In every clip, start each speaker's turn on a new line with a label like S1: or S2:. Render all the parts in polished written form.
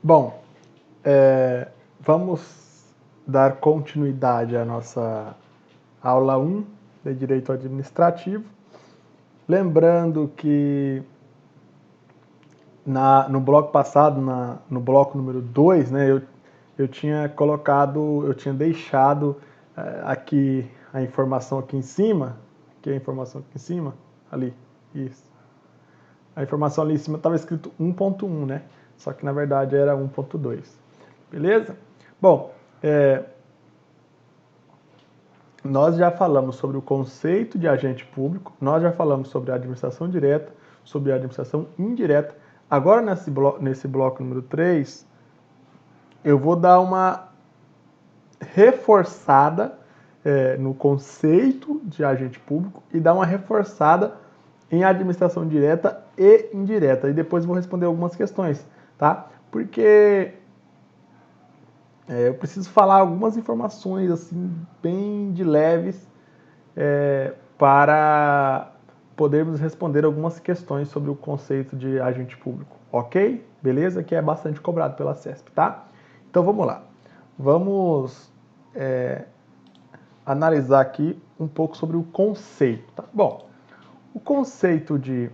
S1: Bom, vamos dar continuidade à nossa aula 1 de Direito Administrativo. Lembrando que no bloco passado, no bloco número 2, né, eu tinha deixado aqui a informação aqui em cima, ali, isso. A informação ali em cima estava escrito 1.1, né? Só que na verdade era 1.2. Beleza? Bom, nós já falamos sobre o conceito de agente público, nós já falamos sobre a administração direta, sobre a administração indireta. Agora, nesse bloco número 3, eu vou dar uma reforçada no conceito de agente público e dar uma reforçada em administração direta e indireta. E depois vou responder algumas questões, tá? Porque eu preciso falar algumas informações assim bem de leves para podermos responder algumas questões sobre o conceito de agente público, ok? Beleza? Que é bastante cobrado pela CESP, tá? Então vamos lá. Vamos analisar aqui um pouco sobre o conceito, tá? Bom, o conceito de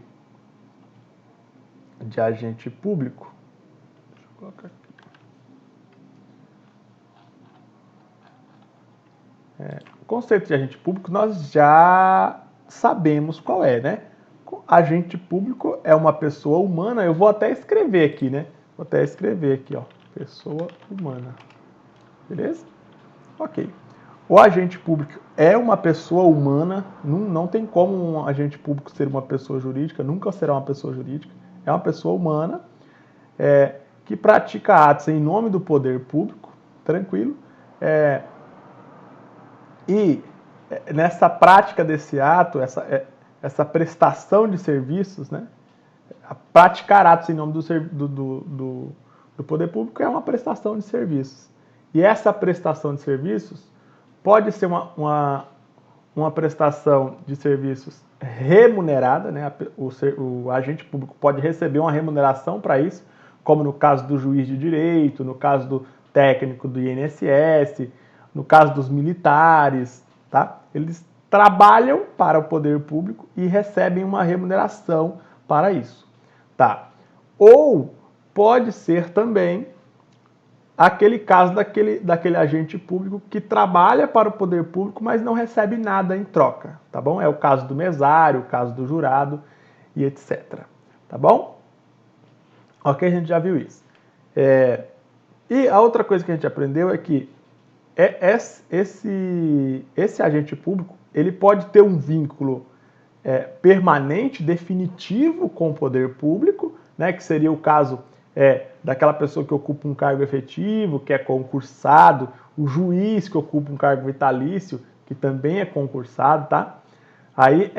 S1: agente público, deixa eu colocar aqui. O conceito de agente público nós já sabemos qual é, né? Agente público é uma pessoa humana, eu vou até escrever aqui, né? Vou até escrever aqui, ó, pessoa humana. Beleza? Ok. O agente público é uma pessoa humana, não tem como um agente público ser uma pessoa jurídica, nunca será uma pessoa jurídica, é uma pessoa humana que pratica atos em nome do poder público, tranquilo, e nessa prática desse ato, essa prestação de serviços, né, praticar atos em nome do poder público é uma prestação de serviços. E essa prestação de serviços pode ser uma prestação de serviços remunerada, né? O agente público pode receber uma remuneração para isso, como no caso do juiz de direito, no caso do técnico do INSS, no caso dos militares, tá? Eles trabalham para o poder público e recebem uma remuneração para isso, tá? Ou pode ser também aquele caso daquele agente público que trabalha para o poder público, mas não recebe nada em troca, tá bom? É o caso do mesário, o caso do jurado e etc, tá bom? Ok, a gente já viu isso. E a outra coisa que a gente aprendeu é que esse agente público, ele pode ter um vínculo permanente, definitivo com o poder público, né, que seria o caso daquela pessoa que ocupa um cargo efetivo, que é concursado, o juiz que ocupa um cargo vitalício, que também é concursado, tá? Aí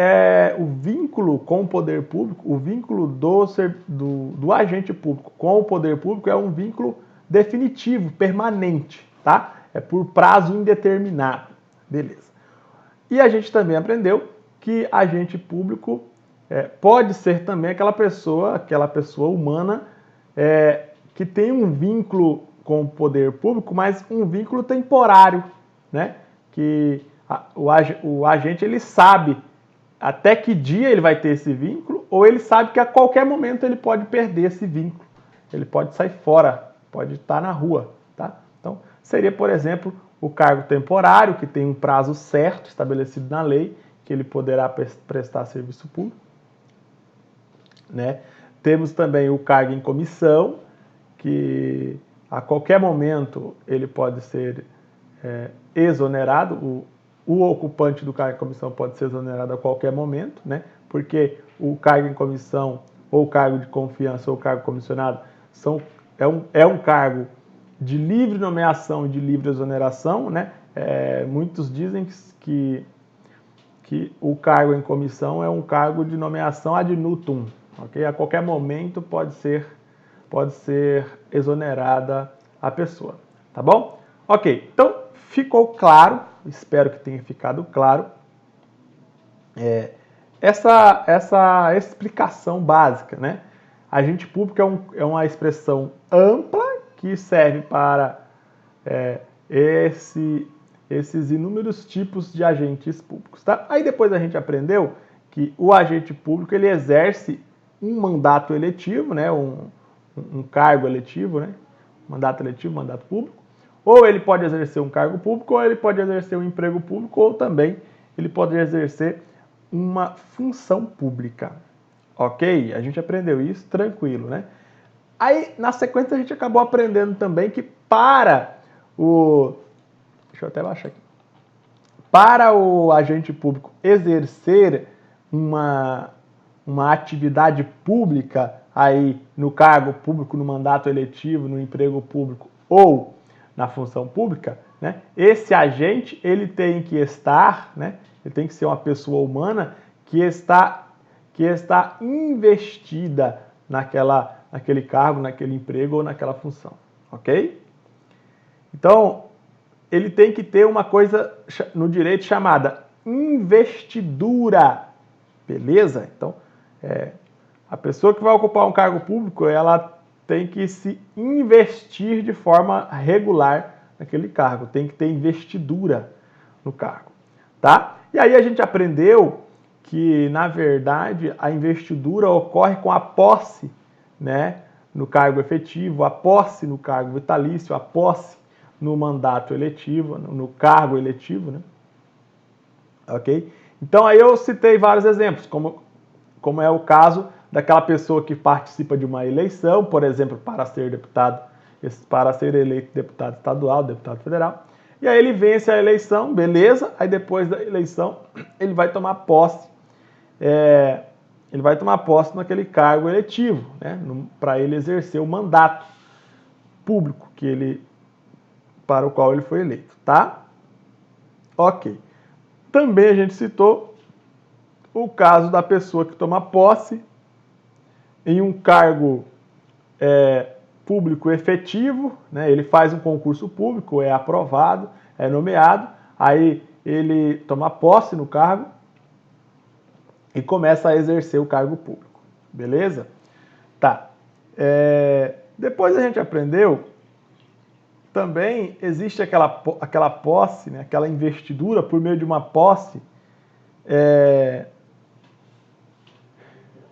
S1: o vínculo com o poder público, o vínculo do agente público com o poder público é um vínculo definitivo, permanente, tá? É por prazo indeterminado, beleza. E a gente também aprendeu que agente público pode ser também aquela pessoa humana que tem um vínculo com o poder público, mas um vínculo temporário, né? Que o agente ele sabe até que dia ele vai ter esse vínculo, ou ele sabe que a qualquer momento ele pode perder esse vínculo. Ele pode sair fora, pode estar na rua, tá? Então, seria, por exemplo, o cargo temporário, que tem um prazo certo estabelecido na lei, que ele poderá prestar serviço público, né? Temos também o cargo em comissão, que a qualquer momento ele pode ser exonerado, o ocupante do cargo em comissão pode ser exonerado a qualquer momento, né? Porque o cargo em comissão, ou cargo de confiança, ou cargo comissionado, é um cargo de livre nomeação e de livre exoneração, né? Muitos dizem que o cargo em comissão é um cargo de nomeação ad nutum, ok? A qualquer momento pode ser exonerada a pessoa, tá bom? Ok, então ficou claro, espero que tenha ficado claro, essa explicação básica, né? Agente público é uma expressão ampla que serve para esses inúmeros tipos de agentes públicos, tá? Aí depois a gente aprendeu que o agente público ele exerce um mandato eletivo, né? Um cargo eletivo, né? Mandato eletivo, mandato público. Ou ele pode exercer um cargo público, ou ele pode exercer um emprego público, ou também ele pode exercer uma função pública. Ok? A gente aprendeu isso, tranquilo, né? Aí, na sequência, a gente acabou aprendendo também que para o... Deixa eu até baixar aqui. Para o agente público exercer uma atividade pública aí no cargo público, no mandato eletivo, no emprego público ou na função pública, né? Esse agente ele tem que estar, né? Ele tem que ser uma pessoa humana que está investida naquele cargo, naquele emprego ou naquela função, ok? Então, ele tem que ter uma coisa no direito chamada investidura, beleza? Então, a pessoa que vai ocupar um cargo público, ela tem que se investir de forma regular naquele cargo, tem que ter investidura no cargo, tá? E aí a gente aprendeu que, na verdade, a investidura ocorre com a posse, né, no cargo efetivo, a posse no cargo vitalício, a posse no mandato eletivo, no cargo eletivo, né? Ok? Então aí eu citei vários exemplos, como é o caso daquela pessoa que participa de uma eleição, por exemplo, para ser eleito deputado estadual, deputado federal, e aí ele vence a eleição, beleza, aí depois da eleição ele vai tomar posse, naquele cargo eletivo, né, para ele exercer o mandato público para o qual ele foi eleito, tá? Ok. Também a gente citou o caso da pessoa que toma posse em um cargo público efetivo, né? Ele faz um concurso público, é aprovado, é nomeado, aí ele toma posse no cargo e começa a exercer o cargo público, beleza? Tá. Depois a gente aprendeu, também existe aquela posse, né? Aquela investidura por meio de uma posse,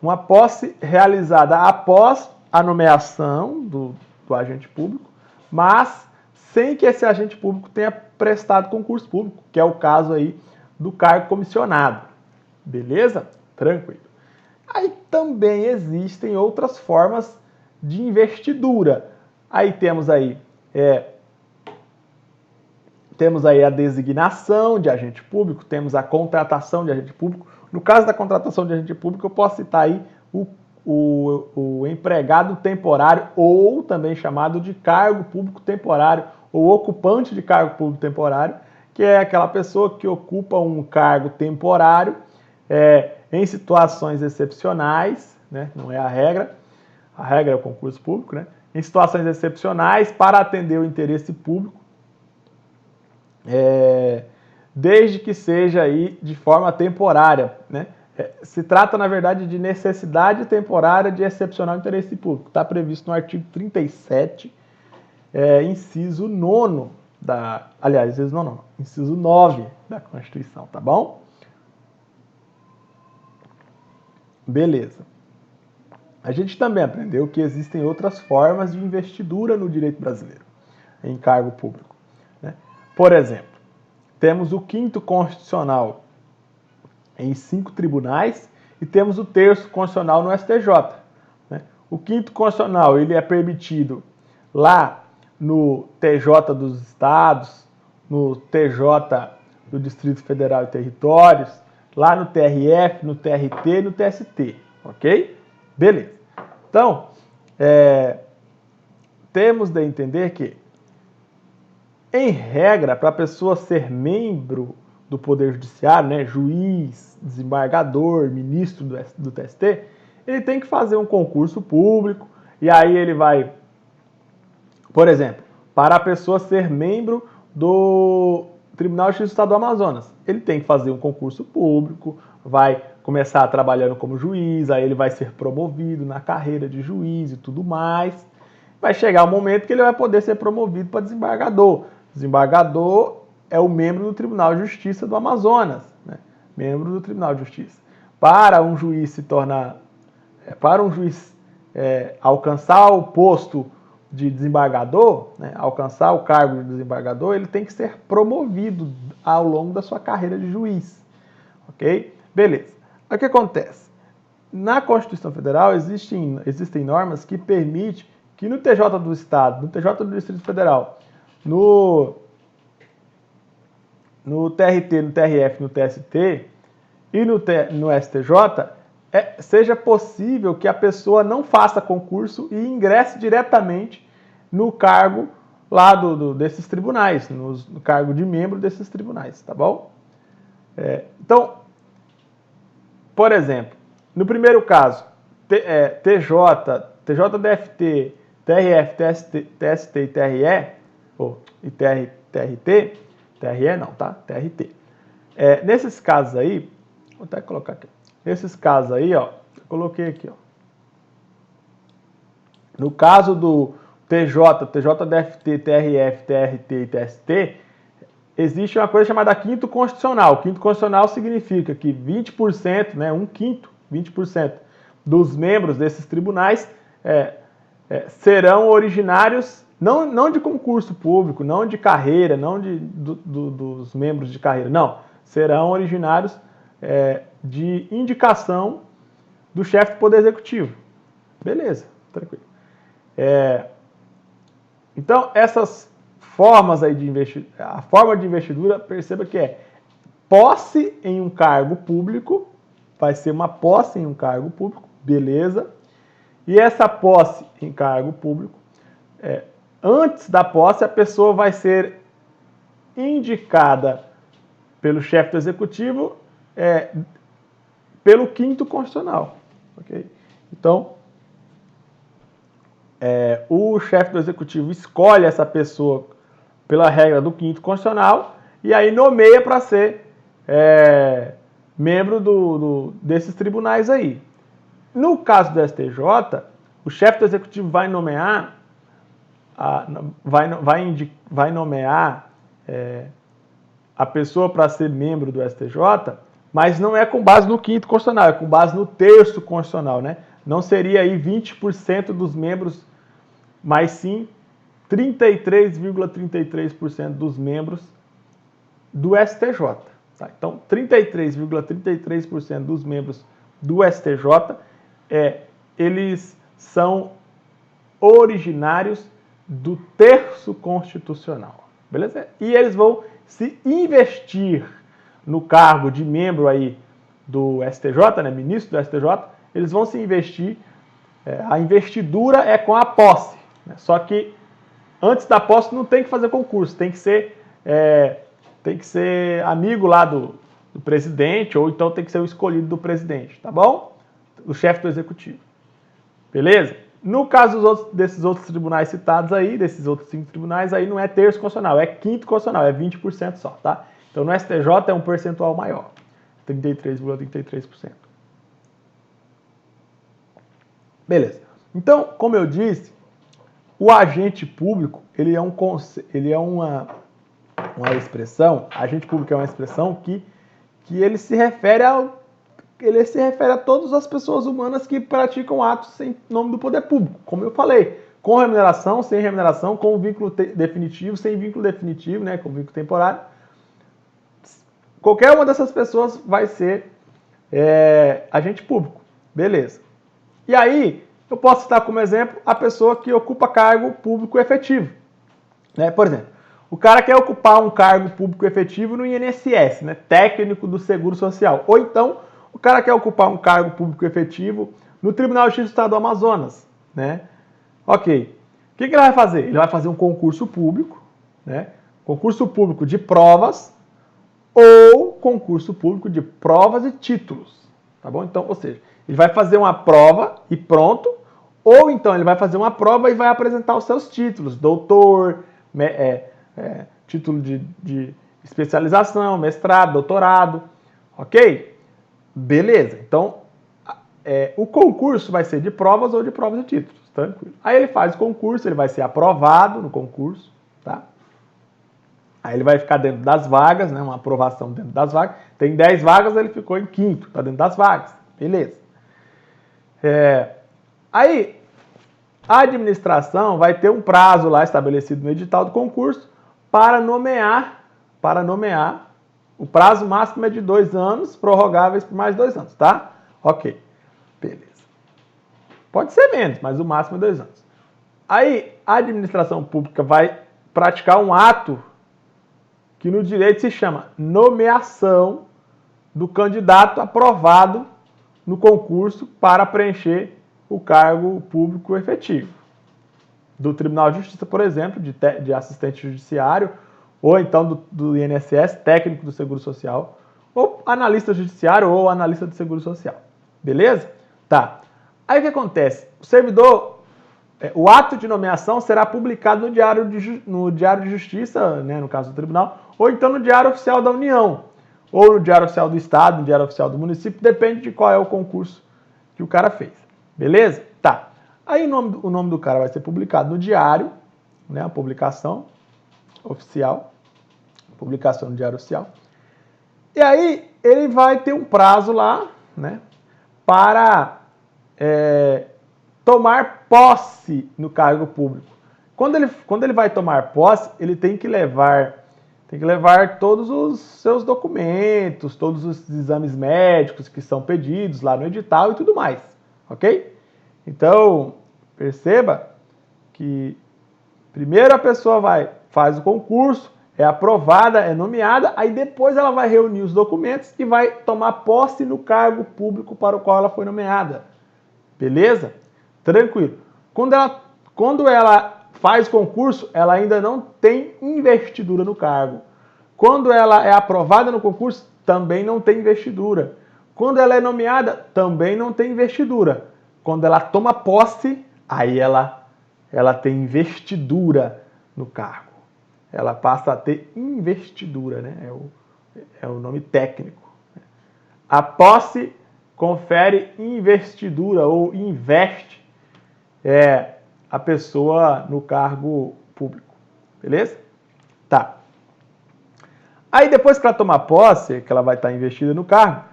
S1: uma posse realizada após a nomeação do agente público, mas sem que esse agente público tenha prestado concurso público, que é o caso aí do cargo comissionado. Beleza? Tranquilo. Aí também existem outras formas de investidura. Aí temos aí a designação de agente público, temos a contratação de agente público. No caso da contratação de agente público, eu posso citar aí o empregado temporário, ou também chamado de cargo público temporário, ou ocupante de cargo público temporário, que é aquela pessoa que ocupa um cargo temporário em situações excepcionais, né? Não é a regra é o concurso público, né? Em situações excepcionais para atender o interesse público, desde que seja aí de forma temporária, né? Se trata, na verdade, de necessidade temporária de excepcional interesse público. Está previsto no artigo 37, inciso 9 inciso 9 da Constituição, tá bom? Beleza. A gente também aprendeu que existem outras formas de investidura no direito brasileiro, em cargo público, né? Por exemplo, temos o 5º Constitucional em 5 tribunais e temos o 3º Constitucional no STJ. Né? O 5º Constitucional ele é permitido lá no TJ dos Estados, no TJ do Distrito Federal e Territórios, lá no TRF, no TRT e no TST, ok? Beleza. Então, temos de entender que, em regra, para a pessoa ser do Poder Judiciário, né, juiz, desembargador, ministro do TST, ele tem que fazer um concurso público, e aí ele vai, por exemplo, para a pessoa ser membro do Tribunal de Justiça do Estado do Amazonas, ele tem que fazer um concurso público, vai começar trabalhando como juiz, aí ele vai ser promovido na carreira de juiz e tudo mais. vai chegar o momento que ele vai poder ser promovido para desembargador. Desembargador é o membro do Tribunal de Justiça do Amazonas, né? Membro do Tribunal de Justiça. Para um juiz se tornar, para um juiz alcançar o posto de desembargador, né, alcançar o cargo de desembargador, ele tem que ser promovido ao longo da sua carreira de juiz. Ok? Beleza. O que acontece? Na Constituição Federal existem normas que permitem que no TJ do Estado, no TJ do Distrito Federal, no TRT, no TRF, no TST e no STJ, seja possível que a pessoa não faça concurso e ingresse diretamente no cargo lá desses tribunais, no cargo de membro desses tribunais, tá bom? Então, por exemplo, no primeiro caso, TJ, TJDFT, TRF, TST e TRE, e TRT, TRE não, tá? TRT. Nesses casos aí, vou até colocar aqui. Nesses casos aí, ó, eu coloquei aqui, ó. No caso do TJ, TJDFT, TRF, TRT e TST, existe uma coisa chamada quinto constitucional. Quinto constitucional significa que 20%, né, 20% dos membros desses tribunais serão originários, não de concurso público, não de carreira, não dos membros de carreira, não. Serão originários de indicação do chefe do Poder Executivo. Beleza, tranquilo. Então, essas formas aí de investidura, a forma de investidura, perceba que posse em um cargo público, vai ser uma posse em um cargo público, beleza. E essa posse em cargo público, antes da posse, a pessoa vai ser indicada pelo chefe do executivo pelo quinto constitucional. Okay? Então, o chefe do executivo escolhe essa pessoa pela regra do quinto constitucional e aí nomeia para ser membro desses tribunais aí. No caso do STJ, o chefe do executivo vai nomear a pessoa para ser membro do STJ, mas não é com base no quinto constitucional, é com base no terço constitucional, né? Não seria aí 20% dos membros, mas sim 33,33% dos membros do STJ. Tá? Então, 33,33% dos membros do STJ, eles são originários do terço constitucional. Beleza? E eles vão se investir no cargo de membro aí do STJ, né, ministro do STJ, eles vão se investir, a investidura é com a posse, né, só que antes da posse não tem que fazer concurso, tem que ser amigo lá do presidente, ou então tem que ser o escolhido do presidente, tá bom? O chefe do executivo. Beleza? No caso desses outros tribunais citados aí, desses outros 5 tribunais, aí não é terço constitucional, é quinto constitucional, é 20% só, tá? Então no STJ é um percentual maior, 33,33%. Beleza. Então, como eu disse, o agente público, ele é uma expressão, agente público é uma expressão que ele se refere a todas as pessoas humanas que praticam atos em nome do poder público, como eu falei, com remuneração, sem remuneração, com vínculo definitivo, sem vínculo definitivo, né, com vínculo temporário. Qualquer uma dessas pessoas vai ser agente público, beleza. E aí, eu posso citar como exemplo a pessoa que ocupa cargo público efetivo. Né? Por exemplo, o cara quer ocupar um cargo público efetivo no INSS, né? Técnico do Seguro Social. Ou então, o cara quer ocupar um cargo público efetivo no Tribunal de Justiça do Estado do Amazonas. Né? Ok. O que ele vai fazer? Ele vai fazer um concurso público, né? Concurso público de provas ou concurso público de provas e títulos. Tá bom? Então, ou seja, ele vai fazer uma prova e pronto, ou então ele vai fazer uma prova e vai apresentar os seus títulos, doutor, título de especialização, mestrado, doutorado, ok? Beleza, então o concurso vai ser de provas ou de provas e títulos, Tranquilo. Aí ele faz o concurso, ele vai ser aprovado no concurso, tá? Aí ele vai ficar dentro das vagas, né? Uma aprovação dentro das vagas. Tem 10 vagas, ele ficou em quinto, tá dentro das vagas. Beleza. Aí, a administração vai ter um prazo lá estabelecido no edital do concurso para nomear. O prazo máximo é de 2 anos, prorrogáveis por mais 2 anos, tá? Ok. Beleza. Pode ser menos, mas o máximo é 2 anos. Aí, a administração pública vai praticar um ato que no direito se chama nomeação do candidato aprovado no concurso para preencher o cargo público efetivo. Do Tribunal de Justiça, por exemplo, de assistente judiciário, ou então do INSS, técnico do Seguro Social, ou analista judiciário ou analista do Seguro Social. Beleza? Tá. Aí o que acontece? O servidor, o ato de nomeação será publicado no Diário de Justiça, né, no caso do tribunal, ou então no Diário Oficial da União, ou no Diário Oficial do Estado, no Diário Oficial do município, depende de qual é o concurso que o cara fez. Beleza? Tá. Aí o nome do cara vai ser publicado no diário, né, a publicação oficial, publicação no Diário Oficial. E aí ele vai ter um prazo lá, né, para tomar posse no cargo público. Quando ele vai tomar posse, ele tem que levar todos os seus documentos, todos os exames médicos que são pedidos lá no edital e tudo mais, ok? Então, perceba que primeiro a pessoa faz o concurso, é aprovada, é nomeada, aí depois ela vai reunir os documentos e vai tomar posse no cargo público para o qual ela foi nomeada. Beleza? Tranquilo. Quando ela faz concurso, ela ainda não tem investidura no cargo. Quando ela é aprovada no concurso, também não tem investidura. Quando ela é nomeada, também não tem investidura. Quando ela toma posse, aí ela tem investidura no cargo. Ela passa a ter investidura, né? É o nome técnico. A posse confere investidura ou investe a pessoa no cargo público. Beleza? Tá. Aí depois que ela tomar posse, que ela vai estar investida no cargo,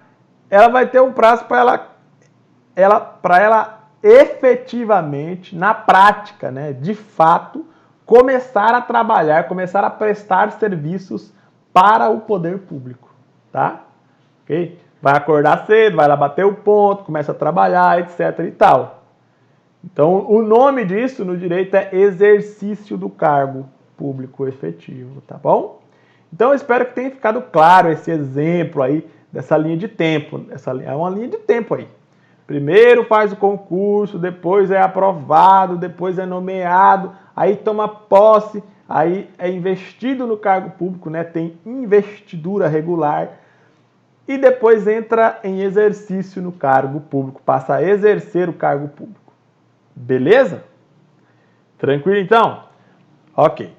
S1: ela vai ter um prazo para ela efetivamente, na prática, né, de fato, começar a trabalhar, começar a prestar serviços para o poder público, tá? Ok? Vai acordar cedo, vai lá bater o ponto, começa a trabalhar, etc e tal. Então, o nome disso no direito é exercício do cargo público efetivo, tá bom? Então, eu espero que tenha ficado claro esse exemplo aí dessa linha de tempo. É uma linha de tempo aí. Primeiro faz o concurso, depois é aprovado, depois é nomeado, aí toma posse, aí é investido no cargo público, né? Tem investidura regular e depois entra em exercício no cargo público, passa a exercer o cargo público. Beleza? Tranquilo então? Ok.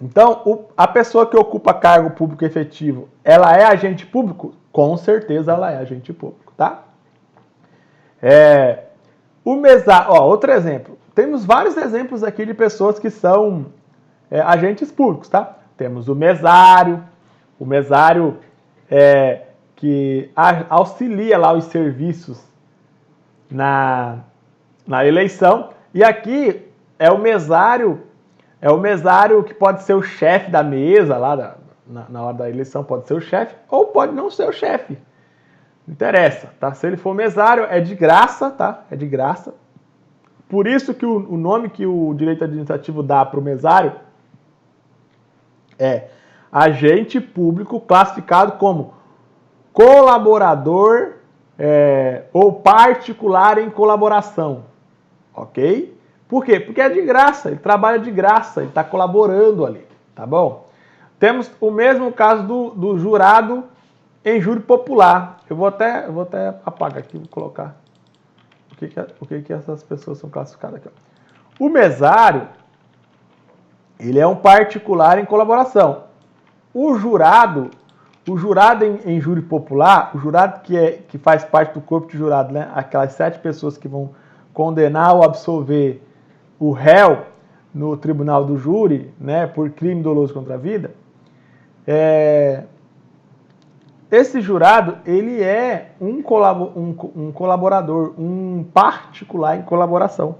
S1: Então, a pessoa que ocupa cargo público efetivo, ela é agente público? Com certeza ela é agente público, tá? Outro exemplo. Temos vários exemplos aqui de pessoas que são agentes públicos, tá? Temos o mesário que auxilia lá os serviços na eleição. E aqui é o mesário que pode ser o chefe da mesa lá na hora da eleição, pode ser o chefe ou pode não ser o chefe. Não interessa, tá? Se ele for mesário, é de graça, tá? É de graça. Por isso que o nome que o direito administrativo dá para o mesário é agente público classificado como colaborador ou particular em colaboração, ok? Por quê? Porque é de graça, ele trabalha de graça, ele está colaborando ali, tá bom? Temos o mesmo caso do jurado em júri popular. Eu vou até apagar aqui, vou colocar o que essas pessoas são classificadas aqui. O mesário, ele é um particular em colaboração. O jurado O jurado em júri popular, o jurado que faz parte do corpo de jurado, né? Aquelas 7 pessoas que vão condenar ou absolver o réu no tribunal do júri, né, por crime doloso contra a vida, esse jurado, ele é um colaborador, um particular em colaboração.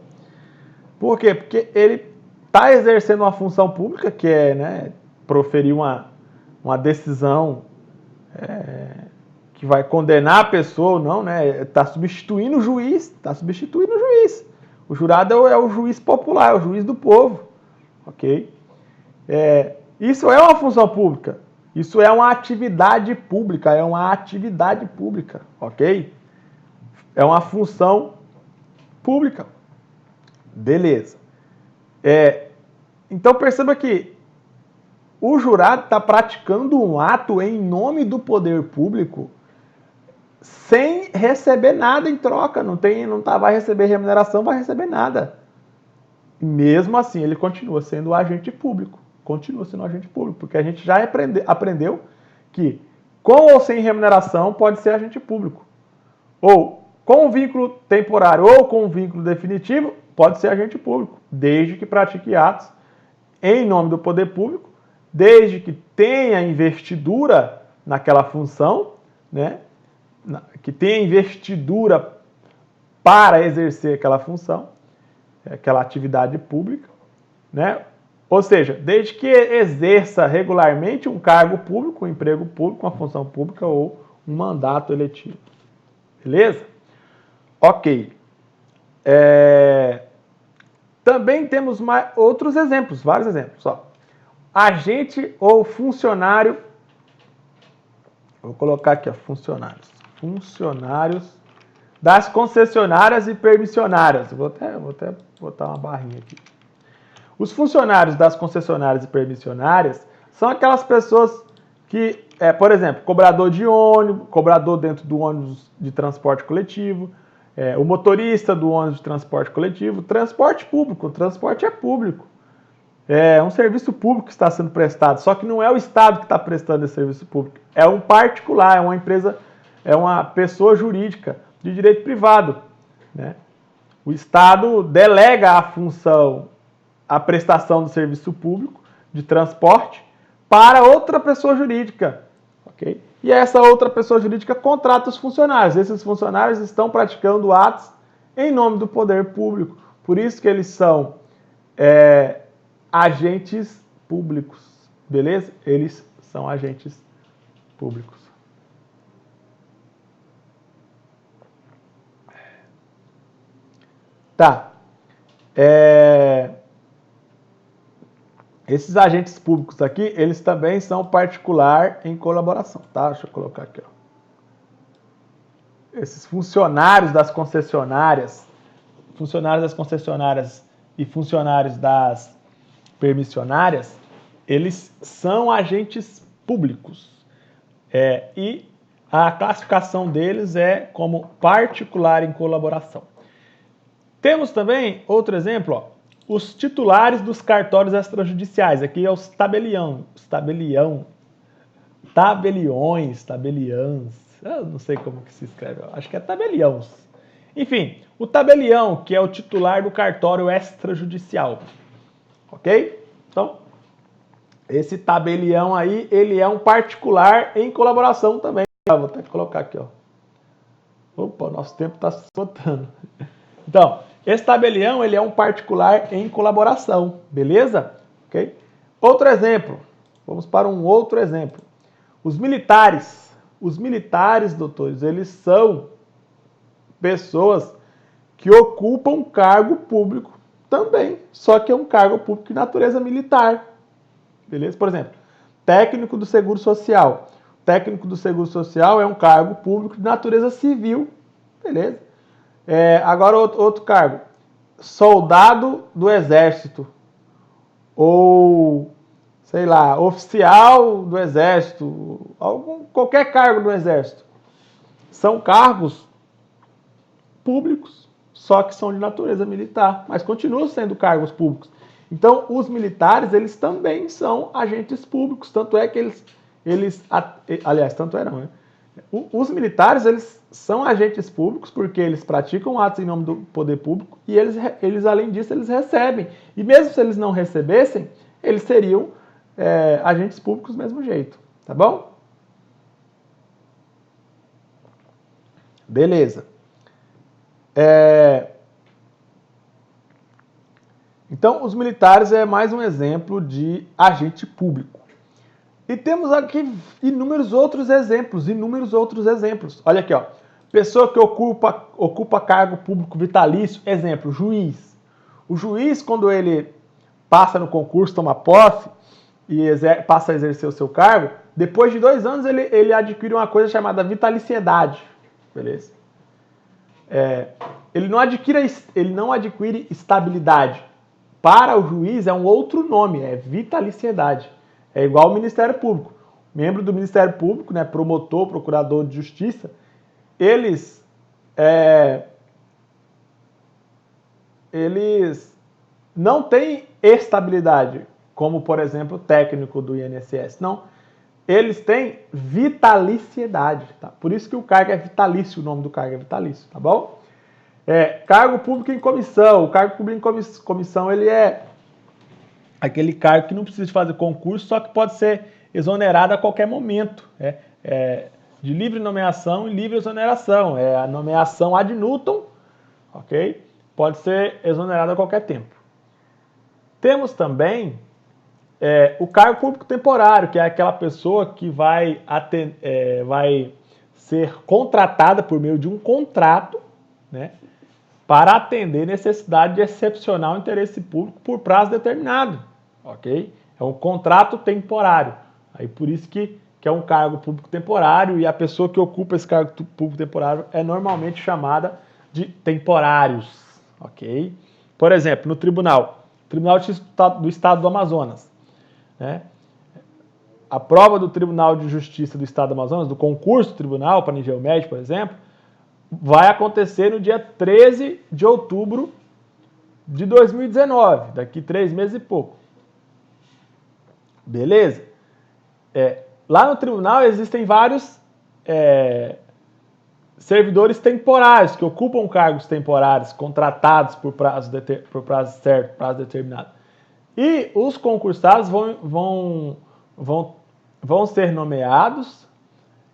S1: Por quê? Porque ele está exercendo uma função pública, que é, né, proferir uma decisão que vai condenar a pessoa ou não, né? Está substituindo o juiz, O jurado é o juiz popular, é o juiz do povo, ok? Isso é uma função pública, isso é uma atividade pública, ok? É uma função pública. Beleza. Então perceba que o jurado está praticando um ato em nome do poder público sem receber nada em troca, vai receber remuneração, vai receber nada. Mesmo assim, ele continua sendo agente público, porque a gente já aprendeu que com ou sem remuneração pode ser agente público. Ou com um vínculo temporário ou com um vínculo definitivo, pode ser agente público, desde que pratique atos em nome do poder público, desde que tenha investidura naquela função, né? Que tenha investidura para exercer aquela função, aquela atividade pública, né? Ou seja, desde que exerça regularmente um cargo público, um emprego público, uma função pública ou um mandato eletivo. Beleza? Ok. Também temos outros exemplos, vários exemplos. Agente ou funcionário, vou colocar aqui, funcionários das concessionárias e permissionárias. Vou até botar uma barrinha aqui. Os funcionários das concessionárias e permissionárias são aquelas pessoas que, por exemplo, cobrador de ônibus, cobrador dentro do ônibus de transporte coletivo, o motorista do ônibus de transporte coletivo, transporte público, o transporte é público. É um serviço público que está sendo prestado, só que não é o Estado que está prestando esse serviço público, é um particular, é uma empresa, é uma pessoa jurídica de direito privado, né? O Estado delega a função, a prestação do serviço público de transporte para outra pessoa jurídica, ok? E essa outra pessoa jurídica contrata os funcionários. Esses funcionários estão praticando atos em nome do poder público. Por isso que eles são agentes públicos, beleza? Eles são agentes públicos. Tá. Esses agentes públicos aqui, eles também são particular em colaboração, tá? Deixa eu colocar aqui, ó. Esses funcionários das concessionárias e funcionários das permissionárias, eles são agentes públicos. E a classificação deles é como particular em colaboração. Temos também outro exemplo, ó, os titulares dos cartórios extrajudiciais. Aqui é os tabeliões, eu não sei como que se escreve, acho que é tabeliões. Enfim, o tabelião, que é o titular do cartório extrajudicial. Ok? Então, esse tabelião aí, ele é um particular em colaboração também. Vou até colocar aqui, ó. Opa, nosso tempo está se esgotando. Então, esse tabelião, ele é um particular em colaboração, beleza? Ok? Outro exemplo, vamos para um outro exemplo. Os militares, doutores, eles são pessoas que ocupam cargo público também, só que é um cargo público de natureza militar, beleza? Por exemplo, técnico do Seguro Social. Técnico do Seguro Social é um cargo público de natureza civil, beleza? Agora outro cargo, soldado do Exército, ou, sei lá, oficial do Exército, qualquer cargo do Exército. São cargos públicos, só que são de natureza militar, mas continuam sendo cargos públicos. Então, os militares, eles também são agentes públicos, tanto é que aliás, tanto eram, né? Os militares, eles são agentes públicos porque eles praticam atos em nome do poder público e eles além disso, eles recebem. E mesmo se eles não recebessem, eles seriam agentes públicos do mesmo jeito, tá bom? Beleza. Então, os militares é mais um exemplo de agente público. E temos aqui inúmeros outros exemplos. Olha aqui, ó. Pessoa que ocupa cargo público vitalício, exemplo, juiz. O juiz, quando ele passa no concurso, toma posse e passa a exercer o seu cargo, depois de 2 anos ele adquire uma coisa chamada vitaliciedade. Beleza? Ele não adquire estabilidade. Para o juiz é um outro nome, é vitaliciedade. É igual ao Ministério Público. Membro do Ministério Público, né, promotor, procurador de justiça, eles não têm estabilidade, como, por exemplo, o técnico do INSS. Não. Eles têm vitaliciedade. Tá? Por isso que o cargo é vitalício, o nome do cargo é vitalício, tá bom? Cargo público em comissão. O cargo público em comissão, ele é aquele cargo que não precisa de fazer concurso, só que pode ser exonerado a qualquer momento. De livre nomeação e livre exoneração. É a nomeação ad nutum, ok? Pode ser exonerado a qualquer tempo. Temos também o cargo público temporário, que é aquela pessoa que vai ser contratada por meio de um contrato, né, para atender necessidade de excepcional interesse público por prazo determinado, ok? É um contrato temporário. Aí por isso que é um cargo público temporário e a pessoa que ocupa esse cargo público temporário é normalmente chamada de temporários, ok? Por exemplo, no Tribunal do Estado do Amazonas, né? A prova do Tribunal de Justiça do Estado do Amazonas, do concurso do tribunal para nível médio, por exemplo, vai acontecer no dia 13 de outubro de 2019, daqui 3 meses e pouco. Beleza? Lá no tribunal existem vários servidores temporários, que ocupam cargos temporários, contratados por prazo certo, prazo determinado. E os concursados vão ser nomeados,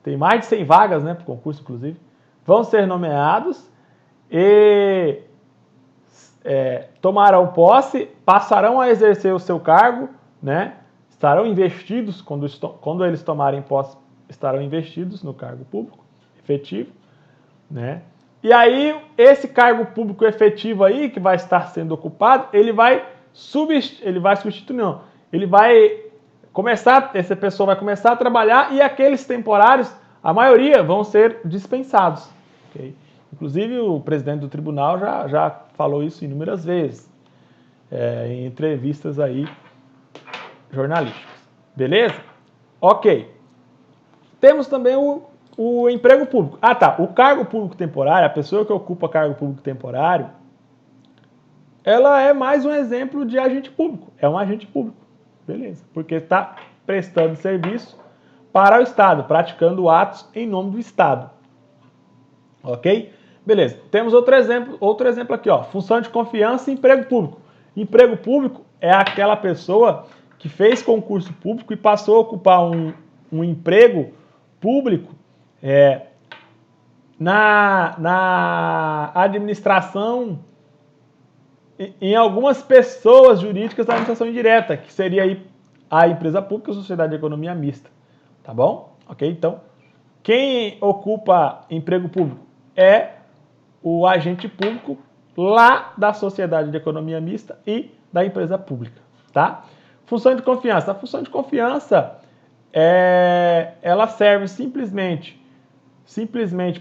S1: tem mais de 100 vagas, né, para o concurso, inclusive, vão ser nomeados e tomarão posse, passarão a exercer o seu cargo, né, estarão investidos, quando eles tomarem posse, estarão investidos no cargo público efetivo, né, e aí esse cargo público efetivo aí, que vai estar sendo ocupado, essa pessoa vai começar a trabalhar e aqueles temporários, a maioria vão ser dispensados. Okay? Inclusive o presidente do tribunal já falou isso inúmeras vezes, em entrevistas aí jornalísticas. Beleza? Ok. Temos também o emprego público. O cargo público temporário, a pessoa que ocupa cargo público temporário, ela é mais um exemplo de agente público. É um agente público. Beleza. Porque está prestando serviço para o Estado, praticando atos em nome do Estado. Ok? Beleza. Temos outro exemplo aqui, ó. Função de confiança e emprego público. Emprego público é aquela pessoa que fez concurso público e passou a ocupar um emprego público na administração, em algumas pessoas jurídicas da administração indireta, que seria aí a empresa pública e a sociedade de economia mista. Tá bom? Ok? Então, quem ocupa emprego público é o agente público lá da sociedade de economia mista e da empresa pública. Tá? Função de confiança. A função de confiança, ela serve simplesmente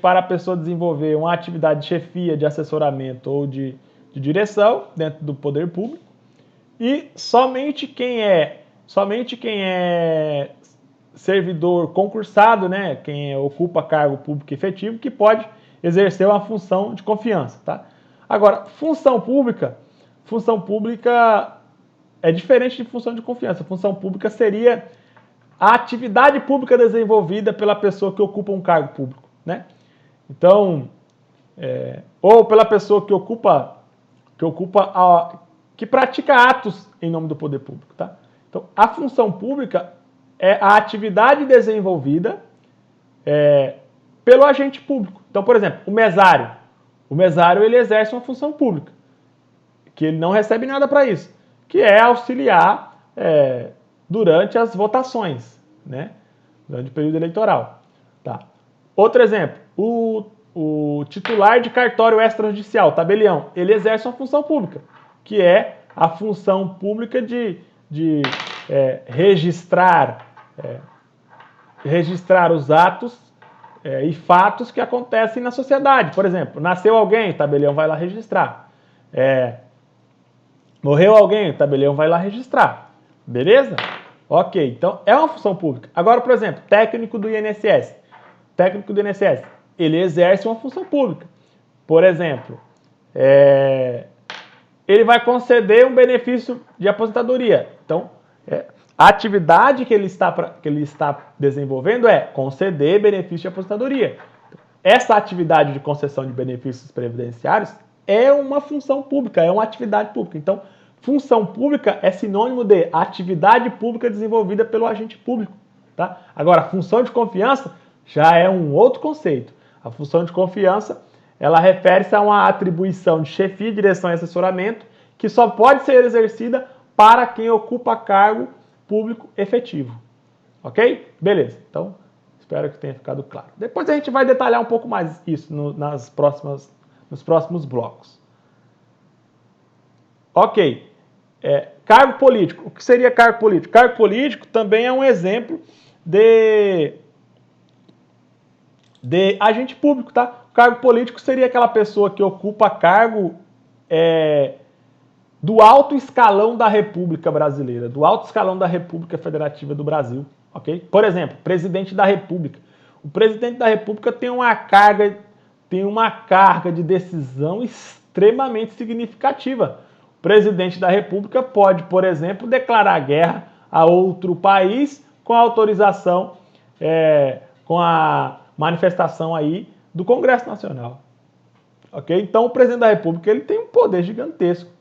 S1: para a pessoa desenvolver uma atividade de chefia, de assessoramento ou de direção dentro do poder público, e somente quem é servidor concursado, né, quem ocupa cargo público efetivo, que pode exercer uma função de confiança, tá? Agora, função pública é diferente de função de confiança. Função pública seria a atividade pública desenvolvida pela pessoa que ocupa um cargo público, né? Então, ou pela pessoa que pratica atos em nome do poder público, tá? Então, a função pública é a atividade desenvolvida pelo agente público. Então, por exemplo, o mesário. O mesário, ele exerce uma função pública, que ele não recebe nada para isso, que é auxiliar durante as votações, né? Durante o período eleitoral. Tá. Outro exemplo, o titular de cartório extrajudicial, tabelião, ele exerce uma função pública, que é a função pública de registrar os atos e fatos que acontecem na sociedade. Por exemplo, nasceu alguém, o tabelião vai lá registrar. Morreu alguém, o tabelião vai lá registrar. Beleza? Ok, então é uma função pública. Agora, por exemplo, técnico do INSS. Técnico do INSS, ele exerce uma função pública. Por exemplo, ele vai conceder um benefício de aposentadoria. Então, a atividade que ele está desenvolvendo é conceder benefício de aposentadoria. Essa atividade de concessão de benefícios previdenciários é uma função pública, é uma atividade pública. Então, função pública é sinônimo de atividade pública desenvolvida pelo agente público. Tá? Agora, função de confiança já é um outro conceito. A função de confiança, ela refere-se a uma atribuição de chefia, direção e assessoramento que só pode ser exercida para quem ocupa cargo público efetivo. Ok? Beleza. Então, espero que tenha ficado claro. Depois a gente vai detalhar um pouco mais isso nos próximos blocos. Ok. Cargo político. O que seria cargo político? Cargo político também é um exemplo de agente público, tá? O cargo político seria aquela pessoa que ocupa cargo do alto escalão da República Brasileira, do alto escalão da República Federativa do Brasil, ok? Por exemplo, presidente da República. O presidente da República tem uma carga de decisão extremamente significativa. O presidente da República pode, por exemplo, declarar guerra a outro país com a autorização, com a manifestação aí do Congresso Nacional. Ok? Então, o presidente da República ele tem um poder gigantesco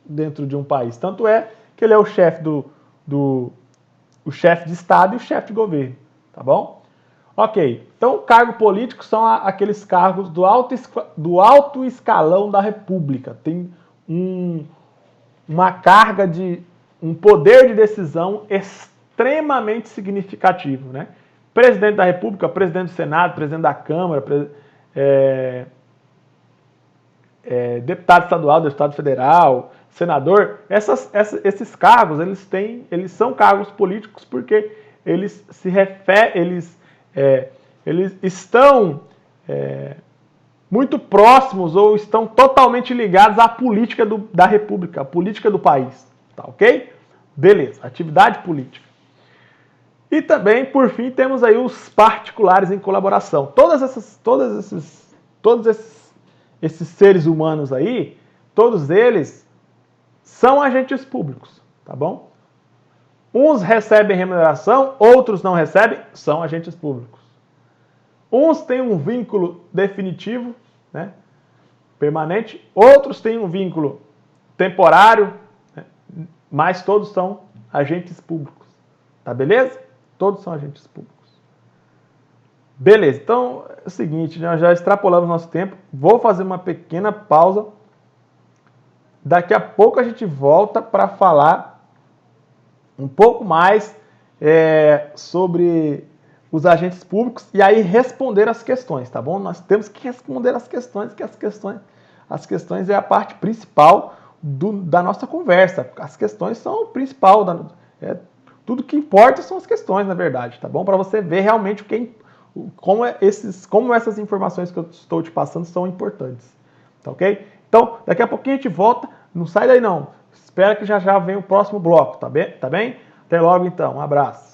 S1: dentro de um país. Tanto é que ele é o chefe o chefe de Estado e o chefe de governo. Tá bom? Ok. Então, cargo político são aqueles cargos do alto escalão da República. Tem uma carga um poder de decisão extremamente significativo, né? Presidente da República, presidente do Senado, presidente da Câmara, deputado estadual, deputado federal, senador, esses cargos, eles são cargos políticos porque eles estão muito próximos ou estão totalmente ligados à política da República, à política do país, tá ok? Beleza, atividade política. E também, por fim, temos aí os particulares em colaboração. Todos esses seres humanos aí, todos eles são agentes públicos, tá bom? Uns recebem remuneração, outros não recebem, são agentes públicos. Uns têm um vínculo definitivo, né, permanente, outros têm um vínculo temporário, né, mas todos são agentes públicos, tá beleza? Todos são agentes públicos. Beleza, então é o seguinte, nós já extrapolamos nosso tempo, vou fazer uma pequena pausa. Daqui a pouco a gente volta para falar um pouco mais sobre os agentes públicos e aí responder as questões, tá bom? Nós temos que responder as questões, que as questões é a parte principal da nossa conversa. As questões são o principal, tudo que importa são as questões, na verdade, tá bom? Para você ver realmente como essas informações que eu estou te passando são importantes, tá ok? Então, daqui a pouquinho a gente volta, não sai daí não. Espera que já venha o próximo bloco, tá bem? Até logo então, um abraço.